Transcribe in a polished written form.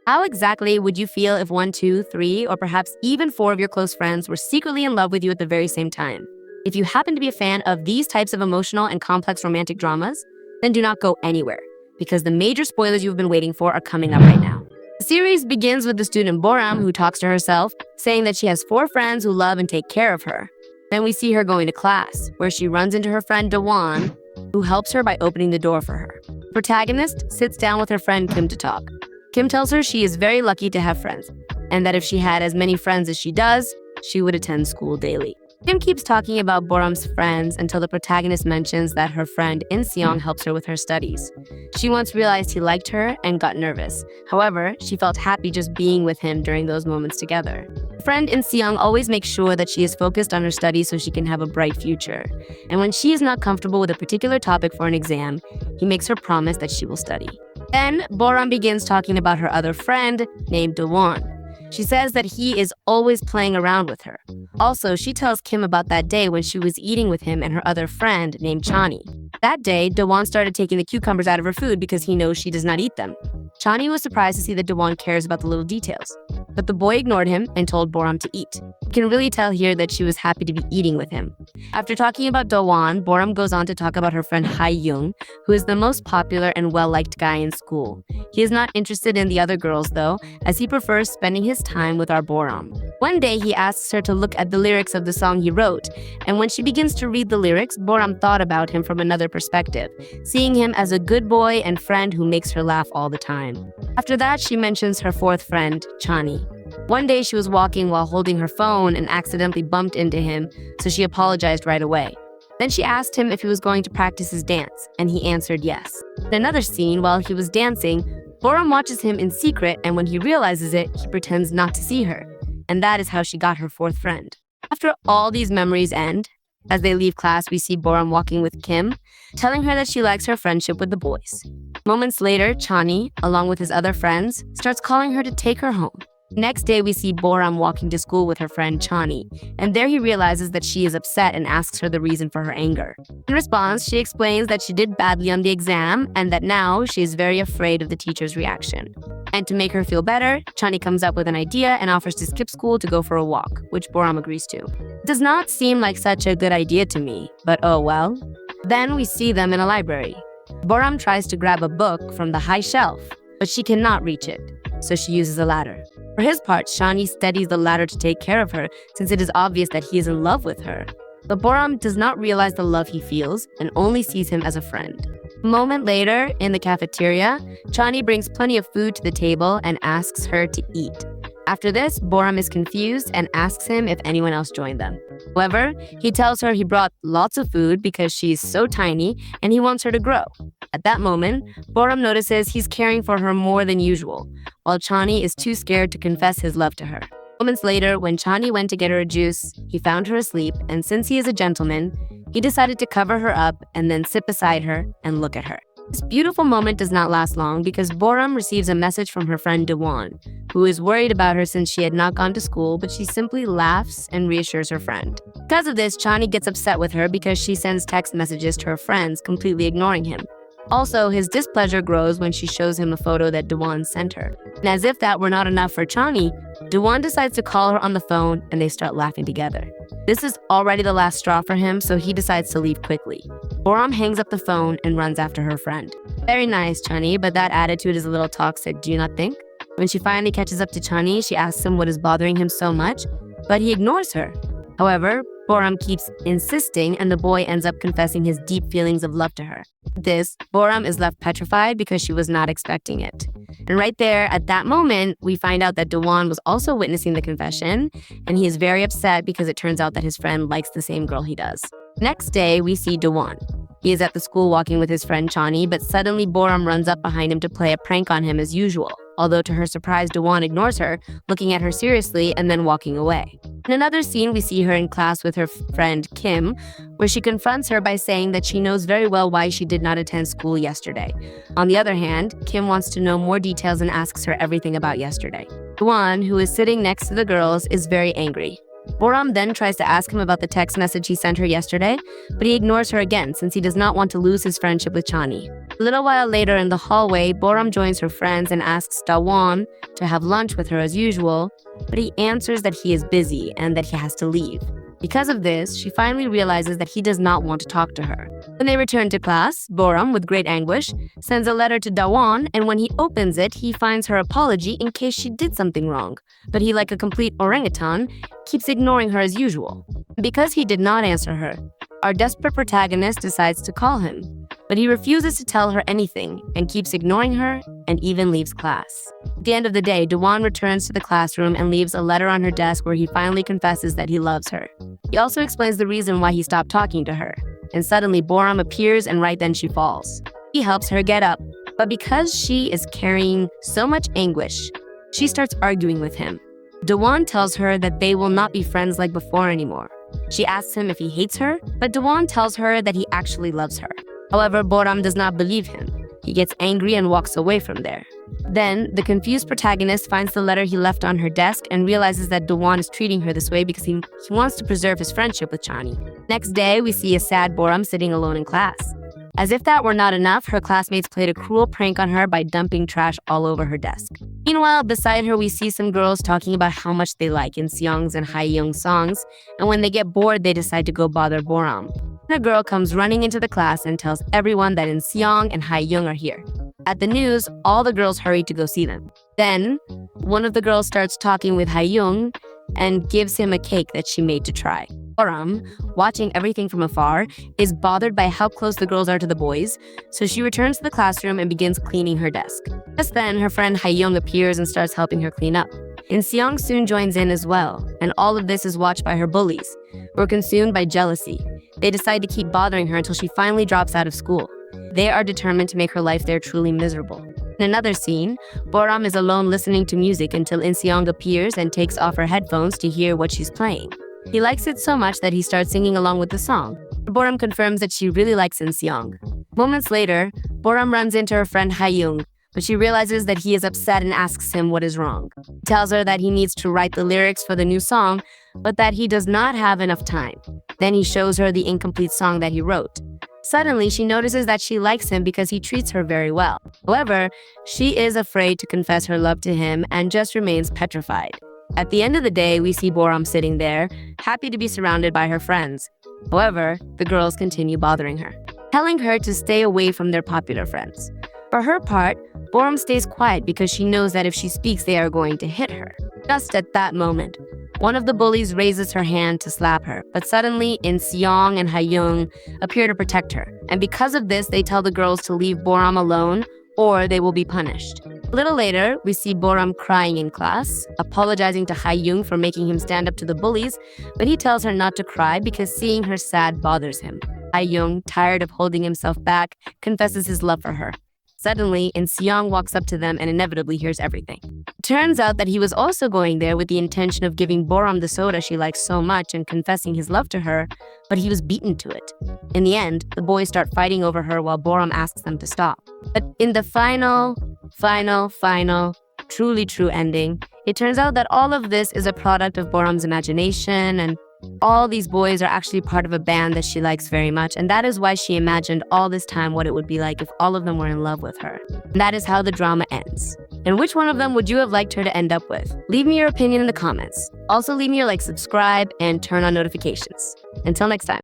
How exactly would you feel if 1, 2, 3, or perhaps even 4 of your close friends were secretly in love with you at the very same time? If you happen to be a fan of these types of emotional and complex romantic dramas, then do not go anywhere, because the major spoilers you've been waiting for are coming up right now. The series begins with the student Boram, who talks to herself, saying that she has 4 friends who love and take care of her. Then we see her going to class, where she runs into her friend Dawon, who helps her by opening the door for her. The protagonist sits down with her friend Kim to talk. Kim tells her she is very lucky to have friends, and that if she had as many friends as she does, she would attend school daily. Kim keeps talking about Boram's friends until the protagonist mentions that her friend In Seong helps her with her studies. She once realized he liked her and got nervous. However, she felt happy just being with him during those moments together. Her friend In Seong always makes sure that she is focused on her studies so she can have a bright future. And when she is not comfortable with a particular topic for an exam, he makes her promise that she will study. Then, Boram begins talking about her other friend named Dawon. She says that he is always playing around with her. Also, she tells Kim about that day when she was eating with him and her other friend named Chani. That day, Dawon started taking the cucumbers out of her food because he knows she does not eat them. Chani was surprised to see that Dawon cares about the little details, but the boy ignored him and told Boram to eat. You can really tell here that she was happy to be eating with him. After talking about Dawon, Boram goes on to talk about her friend Hye Jung, who is the most popular and well-liked guy in school. He is not interested in the other girls though, as he prefers spending his time with our Boram. One day, he asks her to look at the lyrics of the song he wrote, and when she begins to read the lyrics, Boram thought about him from another perspective, seeing him as a good boy and friend who makes her laugh all the time. After that, she mentions her 4th friend, Chani. One day, she was walking while holding her phone and accidentally bumped into him, so she apologized right away. Then she asked him if he was going to practice his dance, and he answered yes. In another scene, while he was dancing, Boram watches him in secret, and when he realizes it, he pretends not to see her. And that is how she got her 4th friend. After all these memories end, as they leave class, we see Boram walking with Kim, telling her that she likes her friendship with the boys. Moments later, Chani, along with his other friends, starts calling her to take her home. Next day, we see Boram walking to school with her friend Chani, and there he realizes that she is upset and asks her the reason for her anger. In response, she explains that she did badly on the exam and that now she is very afraid of the teacher's reaction. And to make her feel better, Chani comes up with an idea and offers to skip school to go for a walk, which Boram agrees to. It does not seem like such a good idea to me, but oh well. Then we see them in a library. Boram tries to grab a book from the high shelf, but she cannot reach it, so she uses a ladder. For his part, Chani steadies the ladder to take care of her since it is obvious that he is in love with her. But Boram does not realize the love he feels and only sees him as a friend. A moment later, in the cafeteria, Chani brings plenty of food to the table and asks her to eat. After this, Boram is confused and asks him if anyone else joined them. However, he tells her he brought lots of food because she's so tiny and he wants her to grow. At that moment, Boram notices he's caring for her more than usual, while Chani is too scared to confess his love to her. Moments later, when Chani went to get her a juice, he found her asleep, and since he is a gentleman, he decided to cover her up and then sit beside her and look at her. This beautiful moment does not last long because Boram receives a message from her friend Dawon, who is worried about her since she had not gone to school, but she simply laughs and reassures her friend. Because of this, Chani gets upset with her because she sends text messages to her friends, completely ignoring him. Also, his displeasure grows when she shows him a photo that Dawon sent her. And as if that were not enough for Chani, Dawon decides to call her on the phone and they start laughing together. This is already the last straw for him, so he decides to leave quickly. Boram hangs up the phone and runs after her friend. Very nice, Chani, but that attitude is a little toxic, do you not think? When she finally catches up to Chani, she asks him what is bothering him so much, but he ignores her. However, Boram keeps insisting and the boy ends up confessing his deep feelings of love to her. With this, Boram is left petrified because she was not expecting it. And right there, at that moment, we find out that Dawon was also witnessing the confession, and he is very upset because it turns out that his friend likes the same girl he does. Next day, we see Dawon. He is at the school walking with his friend Chani, but suddenly Boram runs up behind him to play a prank on him as usual. Although to her surprise, Dawon ignores her, looking at her seriously and then walking away. In another scene, we see her in class with her friend Kim, where she confronts her by saying that she knows very well why she did not attend school yesterday. On the other hand, Kim wants to know more details and asks her everything about yesterday. Dawon, who is sitting next to the girls, is very angry. Boram then tries to ask him about the text message he sent her yesterday, but he ignores her again since he does not want to lose his friendship with Chani. A little while later in the hallway, Boram joins her friends and asks Dawon to to have lunch with her as usual, but he answers that he is busy and that he has to leave. Because of this, she finally realizes that he does not want to talk to her. When they return to class, Boram, with great anguish, sends a letter to Dawon, and when he opens it, he finds her apology in case she did something wrong. But he, like a complete orangutan, keeps ignoring her as usual. Because he did not answer her, our desperate protagonist decides to call him. But he refuses to tell her anything and keeps ignoring her and even leaves class. At the end of the day, Dawon returns to the classroom and leaves a letter on her desk where he finally confesses that he loves her. He also explains the reason why he stopped talking to her. And suddenly Boram appears and right then she falls. He helps her get up, but because she is carrying so much anguish, she starts arguing with him. Dawon tells her that they will not be friends like before anymore. She asks him if he hates her, but Dawon tells her that he actually loves her. However, Boram does not believe him. He gets angry and walks away from there. Then, the confused protagonist finds the letter he left on her desk and realizes that Dawon is treating her this way because he wants to preserve his friendship with Chani. Next day, we see a sad Boram sitting alone in class. As if that were not enough, her classmates played a cruel prank on her by dumping trash all over her desk. Meanwhile, beside her, we see some girls talking about how much they like in Seong's and Hye Jung's songs, and when they get bored, they decide to go bother Boram. A girl comes running into the class and tells everyone that Seong and Hye Jung are here. At the news, all the girls hurry to go see them. Then, one of the girls starts talking with Hye Jung and gives him a cake that she made to try. Boram, watching everything from afar, is bothered by how close the girls are to the boys, so she returns to the classroom and begins cleaning her desk. Just then, her friend Hye Jung appears and starts helping her clean up. Seong soon joins in as well, and all of this is watched by her bullies, who are consumed by jealousy. They decide to keep bothering her until she finally drops out of school. They are determined to make her life there truly miserable. In another scene, Boram is alone listening to music until Seong appears and takes off her headphones to hear what she's playing. He likes it so much that he starts singing along with the song. Boram confirms that she really likes Seong. Moments later, Boram runs into her friend Hye Jung, but she realizes that he is upset and asks him what is wrong. He tells her that he needs to write the lyrics for the new song, but that he does not have enough time. Then he shows her the incomplete song that he wrote. Suddenly, she notices that she likes him because he treats her very well. However, she is afraid to confess her love to him and just remains petrified. At the end of the day, we see Boram sitting there, happy to be surrounded by her friends. However, the girls continue bothering her, telling her to stay away from their popular friends. For her part, Boram stays quiet because she knows that if she speaks, they are going to hit her. Just at that moment, one of the bullies raises her hand to slap her, but suddenly Seong and Hye Jung appear to protect her. And because of this, they tell the girls to leave Boram alone or they will be punished. A little later, we see Boram crying in class, apologizing to Hye Jung for making him stand up to the bullies, but he tells her not to cry because seeing her sad bothers him. Hye Jung, tired of holding himself back, confesses his love for her. Suddenly, Seong walks up to them and inevitably hears everything. It turns out that he was also going there with the intention of giving Boram the soda she likes so much and confessing his love to her, but he was beaten to it. In the end, the boys start fighting over her while Boram asks them to stop. But in the final, truly true ending, it turns out that all of this is a product of Boram's imagination, and all these boys are actually part of a band that she likes very much, and that is why she imagined all this time what it would be like if all of them were in love with her. And that is how the drama ends. And which one of them would you have liked her to end up with? Leave me your opinion in the comments. Also leave me your like, subscribe, and turn on notifications. Until next time.